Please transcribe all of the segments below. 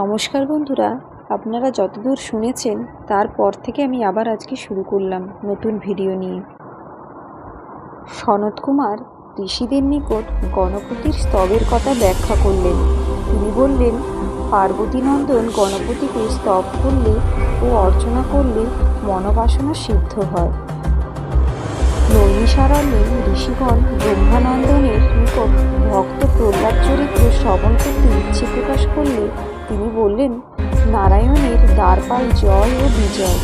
নমস্কার বন্ধুরা, আপনারা যতদূর শুনেছেন তারপর থেকে আমি আবার আজকে শুরু করলাম নতুন ভিডিও নিয়ে। সনত কুমার ঋষিদের নিকট গণপতির স্তবের কথা ব্যাখ্যা করলেন। তিনি বললেন, পার্বতীনন্দন গণপতিকে স্তব করলে ও অর্চনা করলে মনোবাসনা সিদ্ধ হয়। নৈমিষারণ্যে ঋষিগণ ব্রহ্মানন্দনের নিকট ভক্ত প্রহ্লাদ চরিত্র শ্রবণ করতে ইচ্ছে প্রকাশ করলে তিনি বললেন, নারায়ণের দ্বারপাল জয় ও বিজয়।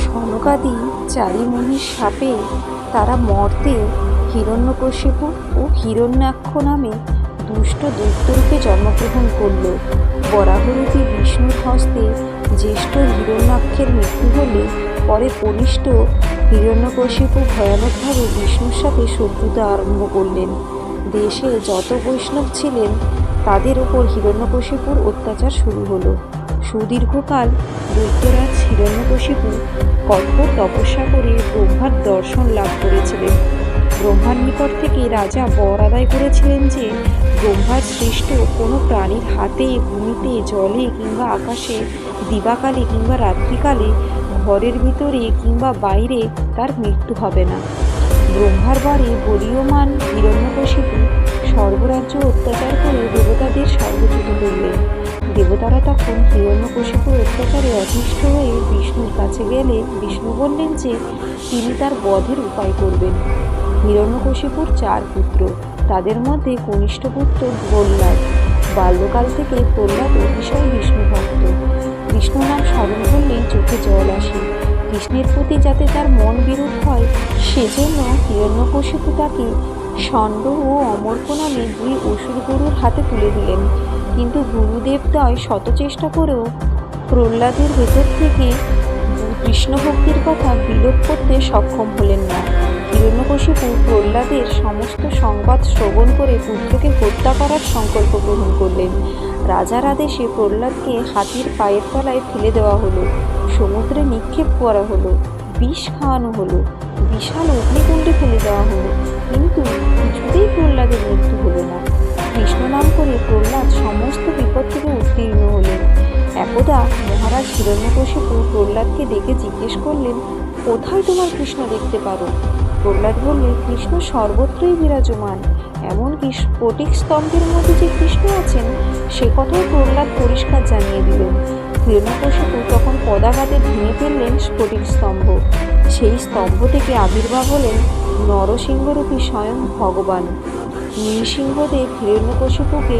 সনকাদি চারি মহিষ শাপে তারা মর্তে হিরণ্যকশিপু ও হিরণ্যাক্ষ নামে দুষ্ট দৈত্যরূপে জন্মগ্রহণ করল। বরাহরূপী বিষ্ণুর হস্তে জ্যেষ্ঠ হিরণ্যাক্ষের মৃত্যু হলে পরে কনিষ্ঠ হিরণ্যকশিপু ভয়ানকভাবে বিষ্ণুর সাথে শত্রুতা আরম্ভ করলেন। দেশে যত বৈষ্ণব ছিলেন তাদের ওপর হিরণ্যকশিপুর অত্যাচার শুরু হলো। সুদীর্ঘকাল দৈত্যরাজ হিরণ্যকশিপু কঠোর তপস্যা করে ব্রহ্মার দর্শন লাভ করেছিলেন। ব্রহ্মার নিকট থেকে রাজা বর আদায় করেছিলেন যে ব্রহ্মার সৃষ্ট কোনো প্রাণীর হাতে, ভূমিতে, জলে কিংবা আকাশে, দিবাকালে কিংবা রাত্রিকালে, ঘরের ভিতরে কিংবা বাইরে তার মৃত্যু হবে না। ব্রহ্মার বারে বলীয়মান হিরণ্যকশিপু সর্বরাজ্য অত্যাচার করে দেবতাদের সর্বচ্যুত করলেন। দেবতারা তখন হিরণ্যকশিপুর অত্যাচারে অতিষ্ঠ হয়ে বিষ্ণুর কাছে গেলে বিষ্ণু বললেন যে তিনি তার বধের উপায় করবেন। হিরণ্যকশিপুর 4 পুত্র, তাদের মধ্যে কনিষ্ঠ পুত্র প্রহ্লাদ। বাল্যকাল থেকে প্রহ্লাদ অতিশয় বিষ্ণু ভক্ত। কৃষ্ণ নাম স্মরণ করলেই চোখে জল আসে। কৃষ্ণের প্রতি যাতে তার মন বিরূপ হয় সেজন্য হিরণ্যকশিপু তাকে ষণ্ড ও অমর্ক নামে 2 অসুর গুরুর হাতে তুলে দিলেন। কিন্তু গুরুদেবদ্বয় শত চেষ্টা করেও প্রহ্লাদের ভেতর থেকে কৃষ্ণ ভক্তির কথা বিলোপ করতে সক্ষম হলেন না। হিরণ্যকশিপু প্রহ্লাদের সমস্ত সংবাদ শ্রবণ করে পুত্রকে হত্যা করার সংকল্প গ্রহণ করলেন। রাজার আদেশে প্রহ্লাদকে হাতির পায়ের তলায় ফেলে দেওয়া হলো, সমুদ্রে নিক্ষেপ করা হলো, বিষ খাওয়ানো হলো, বিশাল অগ্নিকুণ্ডে ফেলে দেওয়া হলো, কিন্তু কিছুতেই প্রহ্লাদের মৃত্যু হলো না। কৃষ্ণ নাম করে প্রহ্লাদ সমস্ত বিপদ থেকে উত্তীর্ণ হলেন। একদা মহারাজ হিরণ্যকশিপু প্রহ্লাদকে ডেকে জিজ্ঞেস করলেন, কোথায় তোমার কৃষ্ণ দেখতে পারো? প্রহ্লাদ বললেন, কৃষ্ণ সর্বত্রই বিরাজমান, এমনকি স্ফটিক স্তম্ভের মধ্যে যে কৃষ্ণ আছেন সে কথাও প্রহ্লাদ পরিষ্কার জানিয়ে দিলেন। হিরণ্যকশিপু তখন পদাঘাতে ভেঙে ফেললেন স্ফটিক স্তম্ভ। সেই স্তম্ভ থেকে আবির্ভাব হলেন নরসিংহরূপী স্বয়ং ভগবান। নৃসিংহদেব হিরণ্যকশিপুকে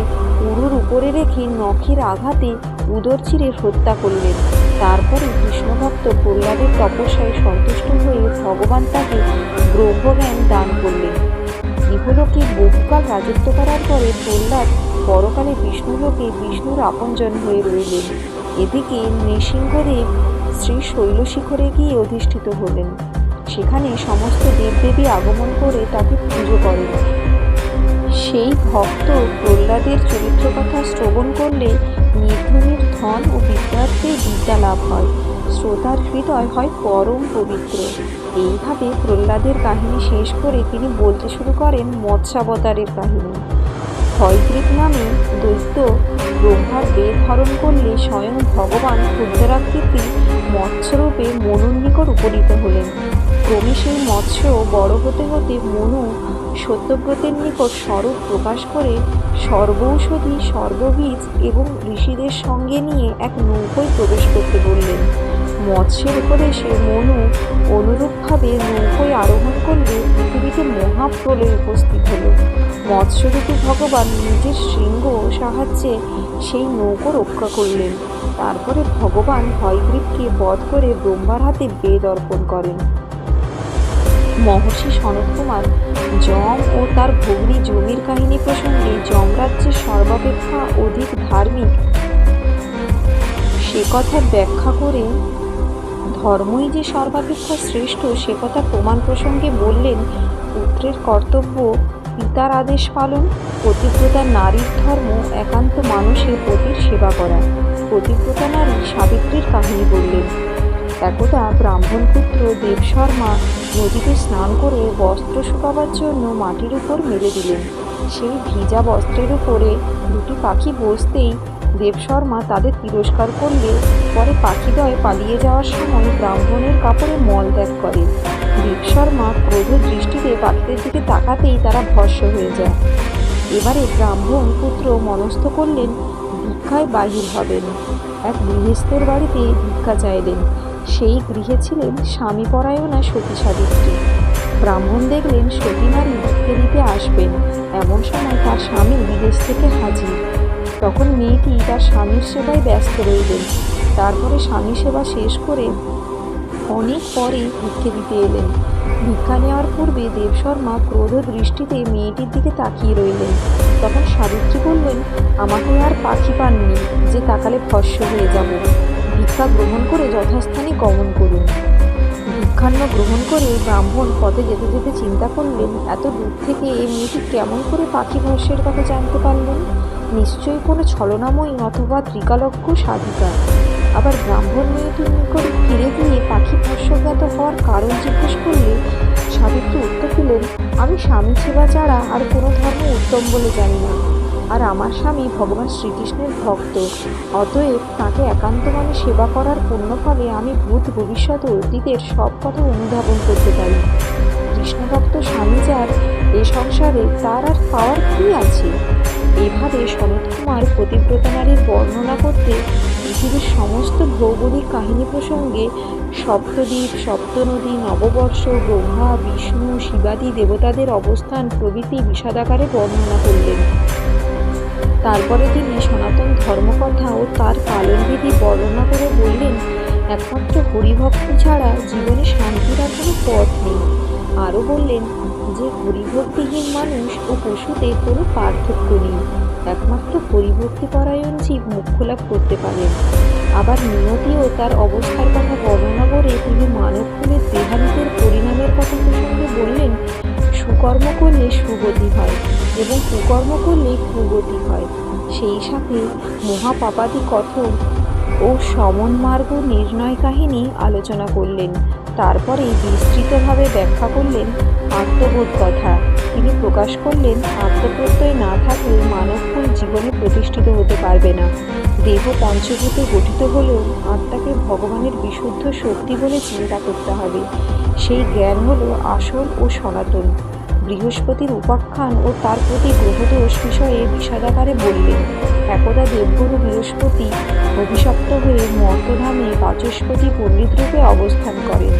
উরুর উপরে রেখে নখের আঘাতে উদর চিরে হত্যা করলেন। তারপরে কৃষ্ণভক্ত প্রহ্লাদের তপস্যায় সন্তুষ্ট হয়ে ভগবান তাকে ব্রহ্মজ্ঞান দান করলেন। ইহলোকে বহুকাল রাজত্ব করার পরে প্রহ্লাদ পরকালে বিষ্ণুলোকে বিষ্ণুর আপনজন হয়ে রইলেন। এদিকে নৃসিংহদেব শ্রী শৈলশিখরে গিয়ে অধিষ্ঠিত হলেন। সেখানে সমস্ত দেবদেবী আগমন করে তাকে পুজো করেন। সেই ভক্ত প্রহ্লাদের চরিত্র কথা শ্রবণ করলে নির্ধনের ধন ও বিদ্যার্থীর বিদ্যা লাভ হয়, শ্রোতার হৃদয় হয় পরম পবিত্র। এইভাবে প্রহ্লাদের কাহিনী শেষ করে তিনি বলতে শুরু করেন মৎস্যাবতারের কাহিনী। হয়গ্রীব নামে দৈত্য ব্রহ্মার বেদ হরণ করলে স্বয়ং ভগবান ক্ষুদ্রাকৃতি মৎস্যরূপে মনুর নিকট উপনীত হলেন। ক্রমে সেই মৎস্য বড় হতে হতে মনু সত্যব্রতের নিকট স্বরূপ প্রকাশ করে সর্বৌষধি, সর্ববীজ এবং ঋষিদের সঙ্গে নিয়ে এক নৌকোয় প্রবেশ করতে বললেন। মৎস্যের উপদেশে মনু অনুরূপভাবে নৌকোয় আরোহণ করলে পৃথিবীতে মহাপ্রলয় উপস্থিত হল। মৎস্যরূপী ভগবান নিজের শৃঙ্গ সাহায্যে সেই নৌকো রক্ষা করলেন। তারপরে ভগবান হয়গ্রীবকে বধ করে ব্রহ্মার হাতে বেদ অর্পণ করেন। মহর্ষি সনত কুমার যম ও তার ভগ্নী জমির কাহিনী প্রসঙ্গে যমরাজ্যের সর্বাপেক্ষা অধিক ধার্মিক সে কথা ব্যাখ্যা করে ধর্মই যে সর্বাপেক্ষা শ্রেষ্ঠ সে কথা প্রমাণ প্রসঙ্গে বললেন, পুত্রের কর্তব্য পিতার আদেশ পালন, পতিব্রতা নারীর ধর্ম একান্ত মানুষের পতির সেবা করা। পতিব্রতা নারী সাবিত্রীর কাহিনী বললেন। একদা ব্রাহ্মণ পুত্র দেবশর্মা নদীতে স্নান করে বস্ত্র শুকাবার জন্য মাটির উপর মেলে দিলেন। সেই ভিজা বস্ত্রের উপরে 2টি পাখি বসতেই দেবশর্মা তাদের তিরস্কার করলে পরে পাখিদ্বয় পালিয়ে যাওয়ার সময় ব্রাহ্মণের কাপড়ে মলত্যাগ করে। দেবশর্মা ক্রোধ দৃষ্টিতে পাখিদের দিকে তাকাতেই তারা ভস্ম হয়ে যায়। এবারে ব্রাহ্মণ পুত্র মনস্থ করলেন ভিক্ষায় বাহির হবেন। এক গৃহস্থের বাড়িতে ভিক্ষা চাইলেন। সেই গৃহে ছিলেন স্বামীপরায়ণা সতী সাবিত্রী। ব্রাহ্মণ দেখলেন সতী নারী ভিক্ষে দিতে আসবেন, এমন সময় তার স্বামী বিদেশ থেকে হাজির। তখন মেয়েটি তার স্বামীর সেবায় ব্যস্ত রইলেন। তারপরে স্বামী সেবা শেষ করে অনেক পরে ভিক্ষে দিতে এলেন। ভিক্ষা নেওয়ার পূর্বে দেবশর্মা ক্রোধ দৃষ্টিতে মেয়েটির দিকে তাকিয়ে রইলেন। তখন সাবিত্রী বললেন, আমাকে আর পাখি পাননি যে তাকালে ভস্ম হয়ে যাব। ভিক্ষা গ্রহণ করে যথাস্থানে গমন করুন। ভিক্ষান্ন গ্রহণ করে ব্রাহ্মণ পথে যেতে যেতে চিন্তা করলেন, এত দূর থেকে এই মেয়েটি কেমন করে পাখি ভস্মের কথা জানতে পারলেন? নিশ্চয়ই কোনো ছলনাময়ী অথবা ত্রিকালজ্ঞ সাধিকা। আবার ব্রাহ্মণ মেয়েটির নিকট ফিরে গিয়ে পাখি ভস্মজ্ঞাত হওয়ার কারণ জিজ্ঞেস করলে সাবিত্রী উত্তর দিলেন, আমি স্বামী সেবা ছাড়া আর কোনো ধর্ম উত্তম বলে জানি না। আর আমার স্বামী ভগবান শ্রীকৃষ্ণের ভক্ত, অতএব তাকে একান্তমনে সেবা করার পুণ্যফলে আমি ভূত ভবিষ্যৎ ও অতীতের সব কথা অনুধাবন করতে পারি। কৃষ্ণভক্ত স্বামী যার এ সংসারে তার আর পাওয়ার কী আছে? এভাবে সনত কুমার পতিব্রতা নারীর বর্ণনা করতে পৃথিবীর সমস্ত ভৌগোলিক কাহিনী প্রসঙ্গে সপ্তদ্বীপ, সপ্তনদী, নববর্ষ, ব্রহ্মা, বিষ্ণু, শিবাদি দেবতাদের অবস্থান প্রভৃতি বিষাদাকারে বর্ণনা করলেন। তারপরে তিনি সনাতন ধর্মকথা ও তার পালনবিধি বর্ণনা করে বললেন, একমাত্র হরিভক্তি ছাড়া জীবনে শান্তির আর কোনো পথ নেই। আরও বললেন যে হরিভক্তিহীন মানুষ ও পশুতে কোনো পার্থক্য নেই। একমাত্র হরিভক্তিপরায়ণ জীব মোক্ষ লাভ করতে পারেন। আবার নিয়তিও তার অবস্থার কথা বর্ণনা করে তিনি মানবকুলের দেহান্তের পরিণামের কথা প্রসঙ্গে বললেন, সুকর্ম করলে সুগতি হয় এবং কুকর্ম করলে কুগতি হয়। সেই সাথে মহাপাপাদি কথন ও সমনমার্গ নির্ণয় কাহিনী আলোচনা করলেন। তারপরে বিস্তৃতভাবে ব্যাখ্যা করলেন আত্মবোধ কথা। তিনি প্রকাশ করলেন, আত্মপ্রত্যয় না থাকলে মানবকুল জীবনে প্রতিষ্ঠিত হতে পারবে না। দেহ পঞ্চভূতে গঠিত হলেও আত্মাকে ভগবানের বিশুদ্ধ শক্তি বলে চিন্তা করতে হবে। সেই জ্ঞান হল আসল ও সনাতন। বৃহস্পতির উপাখ্যান ও তার প্রতি গ্রহদোষ বিষয়ে বিষাদাকারে বললেন। একদা দেবগুরু বৃহস্পতি অভিশপ্ত হয়ে মর্তধামে বাচস্পতি পণ্ডিত রূপে অবস্থান করেন।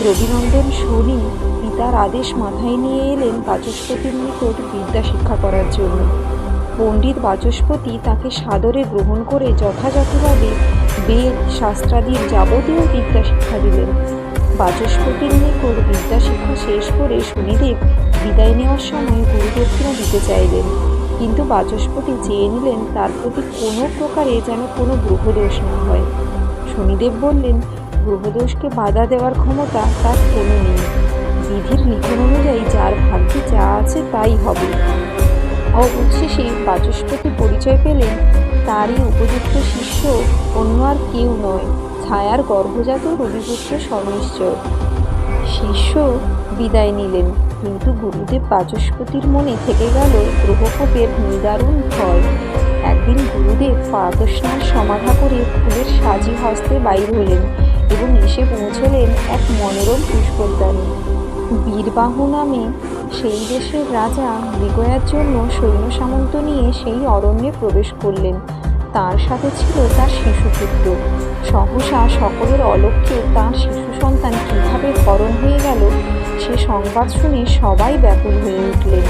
রবিনন্দন শনি পিতার আদেশ মাথায় নিয়ে এলেন বাচস্পতির নিকট বিদ্যা শিক্ষা করার জন্য। পণ্ডিত বাচস্পতি তাকে সাদরে গ্রহণ করে যথাযথভাবে বেদ শাস্ত্রাদির যাবতীয় বিদ্যা শিক্ষা দিলেন। বাচস্পতির নিকট বিদ্যা শিক্ষা শেষ করে শনিদেব বিদায় নেওয়ার সময় গুরুদক্ষিণা দিতে চাইলেন, কিন্তু বাচস্পতি চেয়ে নিলেন তার প্রতি কোনো প্রকারে যেন কোনো গ্রহদোষ না হয়। শনিদেব বললেন, গ্রহদোষকে বাধা দেওয়ার ক্ষমতা তার কোনো নেই। বিধির লিখন অনুযায়ী যার ভাগ্যে যা আছে তাই হবে। অবশেষে বাচস্পতি পরিচয় পেলেন তারই উপযুক্ত শিষ্য অন্য আর কেউ নয়, ছায়ার গর্ভজাত রবিপুত্র শনৈশ্চর। শিষ্য বিদায় নিলেন, কিন্তু গুরুদেব বাচস্পতির মনে থেকে গেল গ্রহকোপের নিদারুণ ভয়। একদিন গুরুদেব প্রাতঃস্নান সমাধা করে ফুলের সাজি হস্তে বাইর হলেন এবং এসে পৌঁছলেন এক মনোরম পুষ্পোদ্যানে। বীরবাহু নামে সেই দেশের রাজা মৃগয়ার জন্য সৈন্য সামন্ত নিয়ে সেই অরণ্যে প্রবেশ করলেন। তার সাথে ছিল তার শিশুপুত্র। সহসা সকলের অলক্ষ্যে তাঁর শিশু সন্তান কীভাবে হরণ হয়ে গেল সে সংবাদ শুনে সবাই ব্যাকুল হয়ে উঠলেন।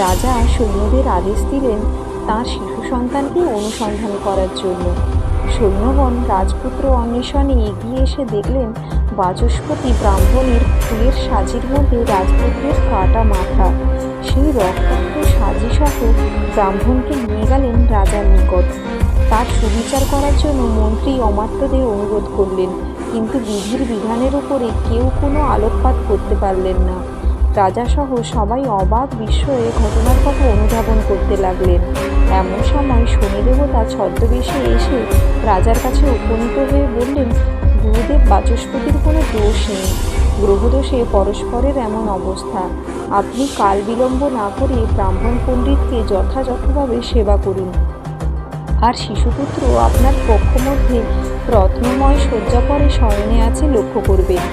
রাজা সৈন্যদের আদেশ দিলেন তাঁর শিশু সন্তানকে অনুসন্ধান করার জন্য। সৈন্যগণ রাজপুত্র অন্বেষণে এগিয়ে এসে দেখলেন বাচস্পতি ব্রাহ্মণের ফুলের সাজির মধ্যে রাজপুত্রের কাটা মাথা। সেই রক্তাক্ত সাজিসহ ব্রাহ্মণকে নিয়ে গেলেন রাজার নিকট। তার সুবিচার করার জন্য মন্ত্রী অমাত্যদের অনুরোধ করলেন, কিন্তু বিধির বিধানের উপরে কেউ কোনো আলোকপাত করতে পারলেন না। রাজাসহ সবাই অবাক বিস্ময়ে ঘটনার কথা অনুধাবন করতে লাগলেন। এমন সময় শনিদেবতা ছদ্মবেশে এসে রাজার কাছে উপনীত হয়ে বললেন, গুরুদেব বাচস্পতির কোনো দোষ নেই, গ্রহদোষে পরস্পরের এমন অবস্থা। আপনি কাল বিলম্ব না করে ব্রাহ্মণ পণ্ডিতকে যথাযথভাবে সেবা করুন। আর শিশুপুত্র আপনার কক্ষমধ্যে রত্নময় শয্যা পরে শয়নে আছে লক্ষ্য করবেন।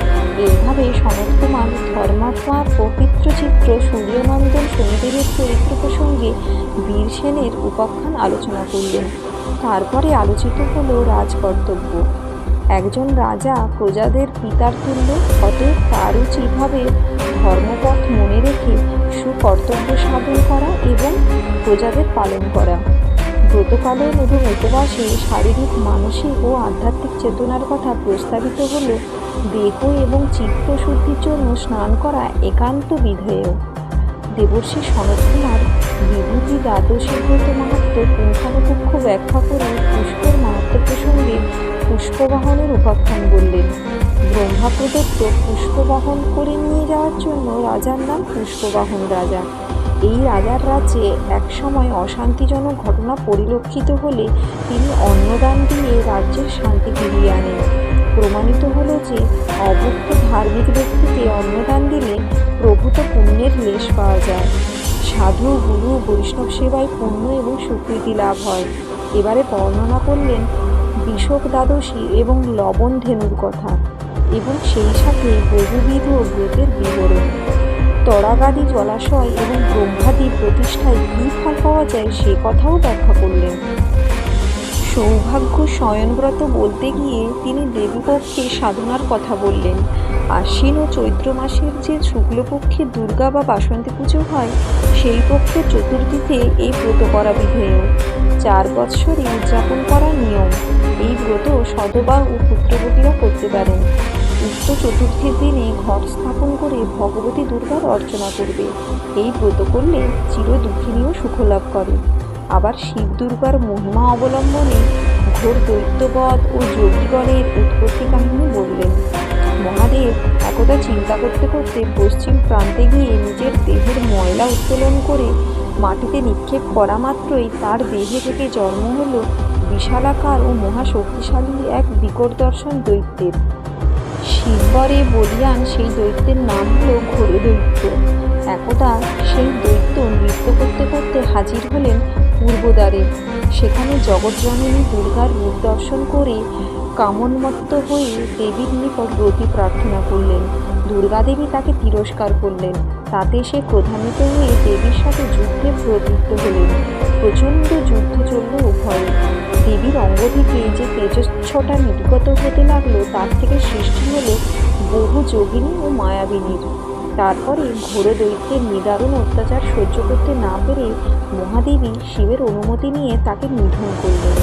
এইভাবে সনৎকুমার ধর্মাত্মার পবিত্র চিত্র সূর্যনন্দন শনিদেবের চরিত্র প্রসঙ্গে বীরসেনের উপাখ্যান আলোচনা করলেন। তারপরে আলোচিত হলো রাজকর্তব্য। একজন রাজা প্রজাদের পিতার তুল্য, অতএব তার উচিতভাবে ধর্মপথ মনে রেখে সুকর্তব্য সাধন করা এবং প্রজাদের পালন করা। ব্রতপালন এবং উপবাসে শারীরিক, মানসিক ও আধ্যাত্মিক চেতনার কথা প্রস্তাবিত হল। দেহ এবং চিত্ত শুদ্ধির জন্য স্নান করা একান্ত বিধেয়। দেবর্ষি সনৎকুমার বিভূতি দ্বাদশী ব্রত মাহাত্ম্য পুঙ্খানুপুঙ্খ ব্যাখ্যা করে পুষ্কর মাহাত্ম্য প্রসঙ্গে পুষ্পবাহনের উপাখ্যান বললেন। ব্রহ্মা প্রদত্ত পুষ্পবাহন করে নিয়ে যাওয়ার জন্য রাজার নাম পুষ্পবাহন রাজা। এই রাজার রাজ্যে একসময় অশান্তিজনক ঘটনা পরিলক্ষিত হলে তিনি অন্নদান দিয়ে রাজ্যের শান্তি ফিরিয়ে আনেন। প্রমাণিত হলো যে অভুক্ত ধার্মিক ব্যক্তিকে অন্নদান দিলে প্রভূত পুণ্যের লেশ পাওয়া যায়। সাধু, গুরু, বৈষ্ণব সেবায় পুণ্য এবং স্বীকৃতি লাভ হয়। এবারে বর্ণনা করলেন বিষক দ্বাদশী এবং লবণ ধেনুর কথা এবং সেই সাথে বহুবিধ ব্রতের বিবরণ। তড়াগাদি জলাশয় এবং ব্রহ্মাদির প্রতিষ্ঠায় কী ফল পাওয়া যায় সে কথাও ব্যাখ্যা করলেন। সৌভাগ্য শয়নব্রত বলতে গিয়ে তিনি দেবীপক্ষে সাধনার কথা বললেন। আশ্বিন ও চৈত্র মাসের যে শুক্লপক্ষে দুর্গা বা বাসন্তী পুজো হয়, সেই পক্ষের চতুর্থীতে এই ব্রত করা বিধেয়। 4 বৎসরে উদযাপন করার নিয়ম। এই ব্রত সধবা ও পুত্রবতীরা করতে পারেন। উক্ত চতুর্থীর দিনে ঘট স্থাপন করে ভগবতী দুর্গার অর্চনা করবে। এই ব্রত করলে চির দুঃখিনীও সুখলাভ করে। আবার শিব দুর্গার মহিমা অবলম্বনে ঘোর দৈত্যবধ ও যোগীগণের উৎপত্তি কাহিনী বললেন। মহাদেব একদা চিন্তা করতে করতে পশ্চিম প্রান্তে গিয়ে নিজের দেহের ময়লা উত্তোলন করে মাটিতে নিক্ষেপ করা মাত্রই তার দেহে থেকে জন্ম হল বিশালাকার ও মহাশক্তিশালী এক বিকট দর্শন দৈত্যের। শিববরে বলিয়ান সেই দৈত্যের নাম হল ঘোরদৈত্য। একদা সেই দৈত্য নৃত্য করতে করতে হাজির হলেন পূর্বদ্বারে। সেখানে জগৎজননী দুর্গার রূপ দর্শন করে কামন্মত্ত হয়ে দেবীর নিকট ব্রতী প্রার্থনা করলেন। দুর্গাদেবী তাকে তিরস্কার করলেন। তাতে সে ক্রোধান্বিত হয়ে দেবীর সাথে যুদ্ধে প্রবৃত্ত হলেন। প্রচণ্ড যুদ্ধ চলল উভয়ে। দেবীর অঙ্গ থেকে যে তেজচ্ছটা নির্গত হতে লাগলো তার থেকে সৃষ্টি হলো বহু যোগিনী ও মায়াবিনীর। তারপরে ঘোর দৈত্যের নিদারুণ অত্যাচার সহ্য করতে না পেরে মহাদেবী শিবের অনুমতি নিয়ে তাকে নিধন করলেন।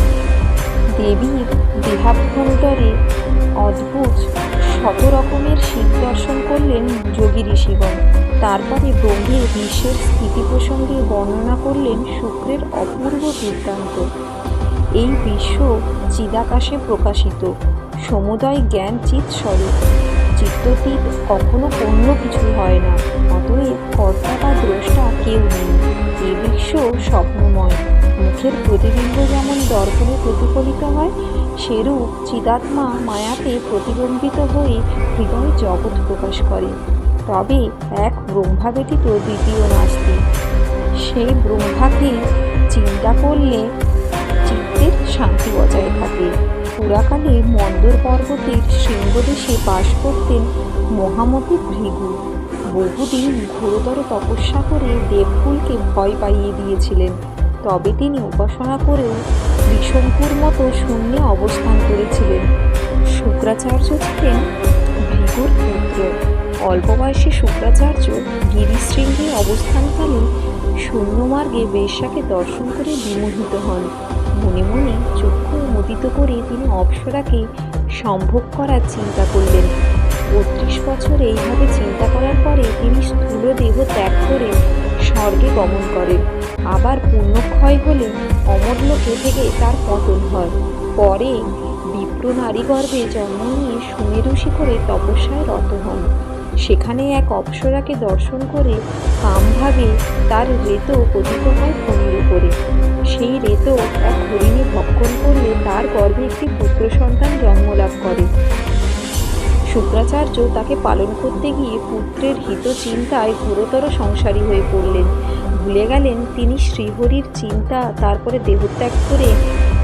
দেবীর দেহাভ্যন্তরে অদ্ভুত 100 রকমের শিব দর্শন করলেন যোগী ঋষিগণ। তারপরে ব্রহ্মের বিশ্বের স্থিতি প্রসঙ্গে বর্ণনা করলেন শুক্রের অপূর্ব বৃত্তান্ত। এই বিশ্ব চিদাকাশে প্রকাশিত, সমুদয় জ্ঞান চিৎ স্বরূপ। চিত্ততীত কখনো অন্য কিছু হয় না, অতএব কর্তা বা দ্রষ্টা কেউ নেই। এ বিশ্ব স্বপ্নময়। মুখের প্রতিবিম্ব যেমন দর্পণে প্রতিফলিত হয়, সেরূপ চিদাত্মা মায়াতে প্রতিবিম্বিত হয়ে হৃদয় জগৎ প্রকাশ করে। তবে এক ব্রহ্মা ব্যতীত দ্বিতীয় নাস্তি। সেই ব্রহ্মাকে চিন্তা করলে চিত্তের শান্তি বজায় থাকে। পুরাকালে মন্দর পর্বতের শৃঙ্গদেশে বাস করতেন মহামতি ভৃগু। বহুদিন ঘোরতর তপস্যা করে দেবকুলকে ভয় পাইয়ে দিয়েছিলেন। তবে তিনি উপাসনা করেও ত্রিশঙ্কুর মতো শূন্যে অবস্থান করেছিলেন। শুক্রাচার্য ছিলেন ভৃগুর পুত্র। অল্প বয়সে শুক্রাচার্য গিরিশৃঙ্গে অবস্থানকালে শূন্যমার্গে বেশ্যাকে দর্শন করে বিমোহিত হন। মনে মনে চক্ষু মুদিত করে তিনি অপ্সরাকে সম্ভোগ করার চিন্তা করলেন। 32 বছর এইভাবে চিন্তা করার পরে তিনি স্থূল দেহ ত্যাগ করে স্বর্গে গমন করেন। আবার পুণ্যক্ষয় হলে অমরলোকে থেকে তার পতন হয়। পরে বিপ্র নারী গর্ভে জন্ম নিয়ে সুমেরু শিখরে তপস্যায় রত হন। সেখানে এক অপ্সরাকে দর্শন করে কামভাবে তার রেতো পতিত হয় ভূমির উপরে। সেই রেতো এক হরিণী ভক্ষণ করলে তার গর্ভে একটি পুত্র সন্তান জন্মলাভ করে। শুক্রাচার্য তাকে পালন করতে গিয়ে পুত্রের হিত চিন্তায় ঘোরতর সংসারী হয়ে পড়লেন। ভুলে গেলেন তিনি শ্রীহরির চিন্তা। তারপরে দেহত্যাগ করে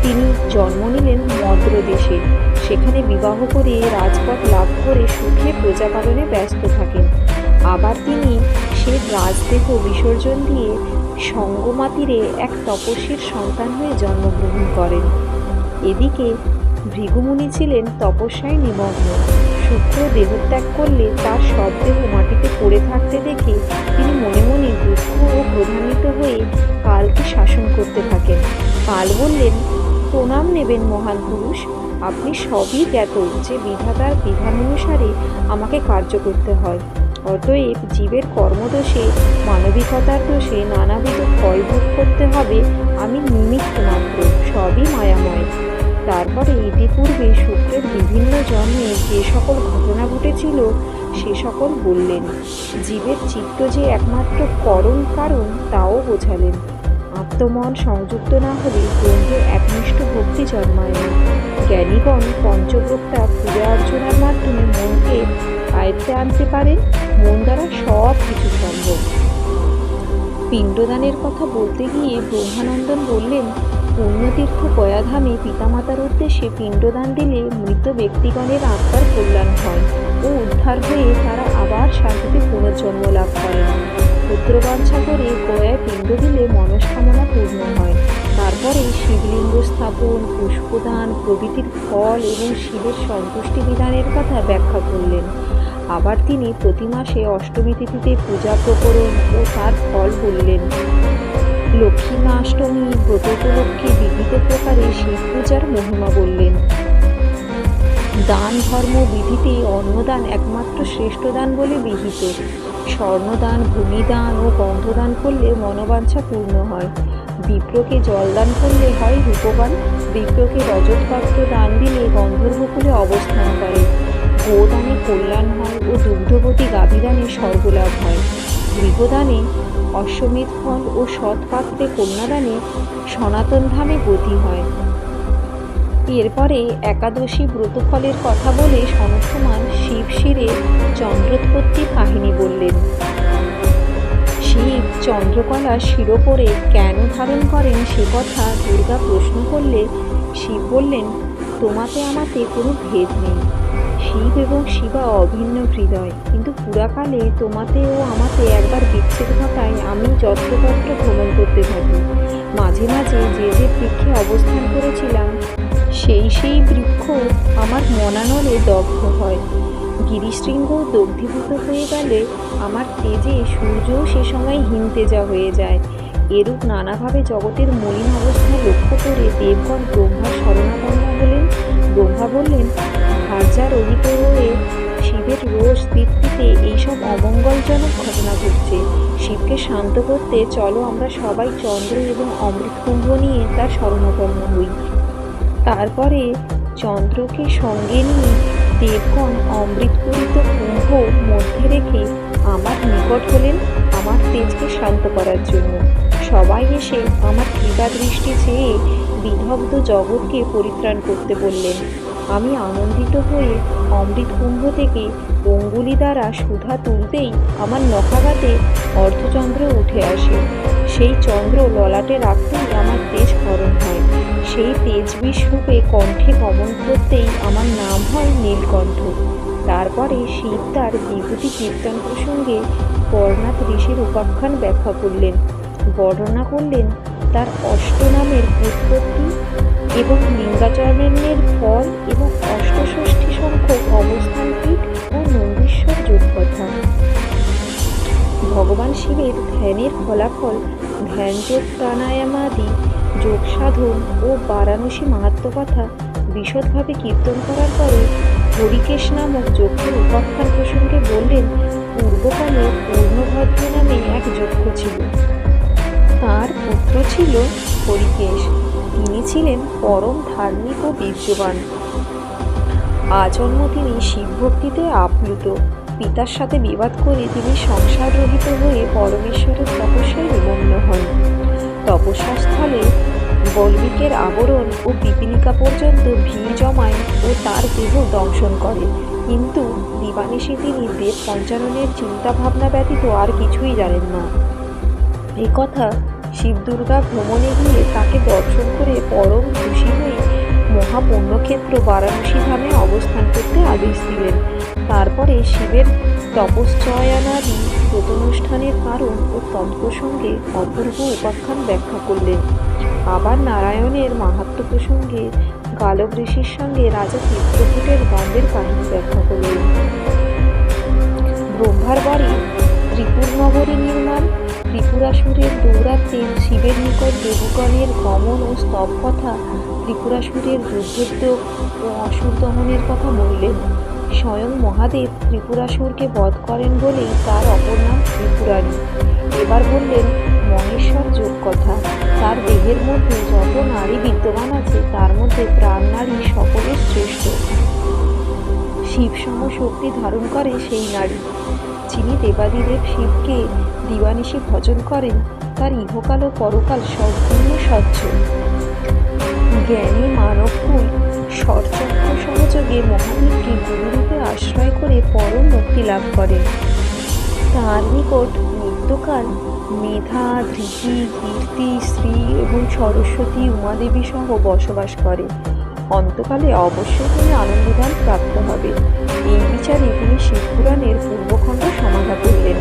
তিনি জন্ম নিলেন মদ্র দেশে। সেখানে বিবাহ করে রাজপদ লাভ করে সুখে প্রজাপালনে ব্যস্ত থাকেন। আবার তিনি সে রাজদেহ বিসর্জন দিয়ে সঙ্গমা তীরে এক তপস্বীর সন্তান হয়ে জন্মগ্রহণ করেন। এদিকে ভৃগুমুনি ছিলেন তপস্যায় নিমগ্ন। শুক্র দেহত্যাগ করলে তার সব দেহ মাটিতে পড়ে থাকতে দেখে তিনি মনে মনে দুঃখ ও ক্রোধান্বিত হয়ে কালকে শাসন করতে থাকেন। কাল বললেন, প্রণাম নেবেন মহান পুরুষ, আপনি সবই জ্ঞাত যে বিধাতার বিধান অনুসারে আমাকে কার্য করতে হয়। অতএব জীবের কর্মদোষে মানবিকতার দোষে নানাবিধ ক্ষয় ভোগ করতে হবে। আমি নিমিত্ত মাত্র, সবই মায়াময়। তারপরে ইতিপূর্বে শুক্রের বিভিন্ন জন্মে যে সকল ঘটনা ঘটেছিল সে সকল বললেন। জীবের চিত্ত যে একমাত্র কারণ তাও বোঝালেন। আত্মমন সংযুক্ত না হলে ব্রহ্মের একনিষ্ঠ ভক্তি জন্মায় না। জ্ঞানীগণ পঞ্চপ্রক্তা পূজা অর্চনার মাধ্যমে মনকে আয়ত্তে আনতে পারেন। মন দ্বারা সব কিছু সম্ভব। পিণ্ডদানের কথা বলতে গিয়ে ব্রহ্মানন্দন বললেন, পুণ্যতীর্থ গয়াধামে পিতামাতার উদ্দেশ্যে পিণ্ডদান দিলে মৃত ব্যক্তিগণের আত্মার কল্যাণ হয় ও উদ্ধার হয়ে তারা আবার শান্তিতে পুনর্জন্ম লাভ করেন। পুত্রবাঞ্ছা করে গয়ায় পিণ্ড দিলে মনস্কামনা পূর্ণ হয়। তারপরে শিবলিঙ্গ স্থাপন, পুষ্পদান প্রভৃতির ফল এবং শিবের সন্তুষ্টি বিধানের কথা ব্যাখ্যা করলেন। আবার তিনি প্রতি মাসে অষ্টমী তিথিতে পূজা প্রকরণ ও তার ফল বললেন। লক্ষ্মীমাষ্টমী ব্রত উপলক্ষে বিবিধ প্রকারে শিব পূজার মহিমা বললেন। দান ধর্ম বিধিতে অন্নদান একমাত্র শ্রেষ্ঠ দান বলে বিহিত। স্বর্ণদান, ভূমিদান ও গন্ধদান করলে মনোবাঞ্ছা পূর্ণ হয়। বিপ্রকে জলদান করলে হয় রূপবান। বিপ্রকে রজতপাত্র দান দিলে গন্ধর্বকুলে অবস্থান করে। গোদানে কল্যাণ হয় ও দুগ্ধবতী গাভীদানে স্বর্গলাভ হয়। গৃহদানে অশ্বমেধ ফল ও সৎপাত্রে কন্যাদানে সনাতন ধামে গতি হয়। এরপরে একাদশী ব্রতফলের কথা বলে সনৎকুমার শিব শিরে চন্দ্রোৎপত্তির কাহিনী বললেন। শিব চন্দ্রকলা শিরোপরে কেন ধারণ করেন সে কথা দুর্গা প্রশ্ন করলে শিব বললেন, তোমাতে আমাতে কোনো ভেদ নেই। শিব এবং শিবা অভিন্ন হৃদয়, কিন্তু পুরাকালে তোমাতে ও আমাতে একবার বিচ্ছেদ ঘটায় আমি যত্রতত্র ভ্রমণ করতে থাকি। মাঝে মাঝে যে বৃক্ষে অবস্থান করেছিলাম সেই বৃক্ষ আমার মনানলে দগ্ধ হয়। গিরিশৃঙ্গ দগ্ধীভূত হয়ে গেলে আমার তেজে সূর্যও সে সময় হিমতেজা হয়ে যায়। এরূপ নানাভাবে জগতের মলিন অবস্থা লক্ষ্য করে দেবগণ ব্রহ্মার শরণাপন্ন হলেন। ব্রহ্মা বললেন, ভার্যা রহিত হয়ে শিবের রোষ দীপ্তিতে এইসব অমঙ্গলজনক ঘটনা ঘটছে। শিবকে শান্ত করতে চলো আমরা সবাই চন্দ্র এবং অমৃতকুম্ভ নিয়ে তার শরণাপন্ন হই। তারপরে চন্দ্রকে সঙ্গে নিয়ে দেবগণ অমৃতপূরিত কুম্ভ মধ্যে রেখে আমার নিকট হলেন আমার তেজকে শান্ত করার জন্য। সবাই এসে আমার কৃপা দৃষ্টি চেয়ে বিদগ্ধ জগৎকে পরিত্রাণ করতে বললেন। আমি আনন্দিত হয়ে অমৃত কুম্ভ থেকে অঙ্গুলি দ্বারা সুধা তুলতেই আমার নখাঘাতে অর্ধচন্দ্র উঠে আসে। সেই চন্দ্র ললাটে রাখতেই আমার তেজ হরণ হয়। সেই তেজবিষ রূপে কণ্ঠে গমন করতেই আমার নাম হয় নীলকণ্ঠ। তারপরে শিব তার বিভূতি কীর্তন প্রসঙ্গে বর্ণাথ ঋষির উপাখ্যান ব্যাখ্যা করলেন। বর্ণনা করলেন তার অষ্টনামের উৎপত্তি এবং লিঙ্গাচরণের ফল এবং অষ্টষষ্ঠী সংখ্যক অবস্থানপীঠ ও নন্দীশ্বর যোগকথা। ভগবান শিবের ধ্যানের ফলাফল ধ্যানযোগ, প্রাণায়ামাদি যোগ সাধন ও বারাণসী মাহাত্ম্য কথা বিশদভাবে কীর্তন করার পরে হরিকেশ নামক যক্ষের উপাখ্যান প্রসঙ্গে বললেন। পূর্বকালে পূর্ণভদ্র নামে এক যক্ষ ছিল। তার পুত্র ছিল হরিকেশ। তিনি ছিলেন পরম ধার্মিক ও বীর্যবান। আজন্ম তিনি শিবভক্তিতে আপ্লুত। পিতার সাথে বিবাদ করে তিনি সংসার রহিত হয়ে পরমেশ্বরের তপস্যায় নিমগ্ন হন। তপস্যাস্থলে বল্মিকের আবরণ ও পিপীলিকা পর্যন্ত ভিড় জমায় ও তার দেহ দংশন করে, কিন্তু দিবানিশি তিনি দেব পঞ্চাননের চিন্তা ভাবনা ব্যতীত আর কিছুই জানেন না। এই কথা শিব দুর্গা ভ্রমণে গিয়ে তাকে দর্শন করে পরম খুশি শ্রীক্ষেত্র বারাণসী ধামে অবস্থান করতে আদেশ দিলেন। তারপরে শিবের তপশ্চয়নাদি ব্রতানুষ্ঠানের কারণ ও তৎপ্রসঙ্গে অপূর্ব উপাখ্যান ব্যাখ্যা করলেন। আবার নারায়ণের মাহাত্ম্য প্রসঙ্গে গালব ঋষির সঙ্গে রাজা চিত্রকূটের দ্বন্দ্বের কাহিনী ব্যাখ্যা করলেন। ব্রহ্মার বাড়ি ত্রিপুর নগরী নির্মাণ, ত্রিপুরাসুরের দৌরাত্মে শিবের নিকট দেবগণের গমন ও স্তব কথা, ত্রিপুরাসুরের যুদ্ধোদ্যোগ ও অসুর দমনের কথা বললেন। স্বয়ং মহাদেব ত্রিপুরাসুরকে বধ করেন বলেই তার অপর নাম ত্রিপুরারি। এবার বললেন মহেশ্বর যোগ কথা। তার দেহের মধ্যে যত নারী বিদ্যমান আছে তার মধ্যে প্রাণ নারী সকলের শ্রেষ্ঠ। শিবসম শক্তি ধারণ করে সেই নারী। যিনি দেবাদিদেব শিবকে দিবানিশি ভজন করেন তার ইহকাল ও পরকাল সম্পূর্ণ স্বচ্ছ। জ্ঞানী মানবকুল ষটচক্র সহযোগে মহাদেবকে গুরুরূপে আশ্রয় করে পরম মুক্তি লাভ করেন। তাঁর নিকট নিত্যকাল মেধা, ধৃতি, কীর্তি, শ্রী এবং সরস্বতী, উমাদেবী সহ বসবাস করে। অন্তকালে অবশ্যই তিনি আনন্দদান প্রাপ্ত হবে। এই বিচারে তিনি শিবপুরাণের পূর্বখণ্ড সমাধা করলেন।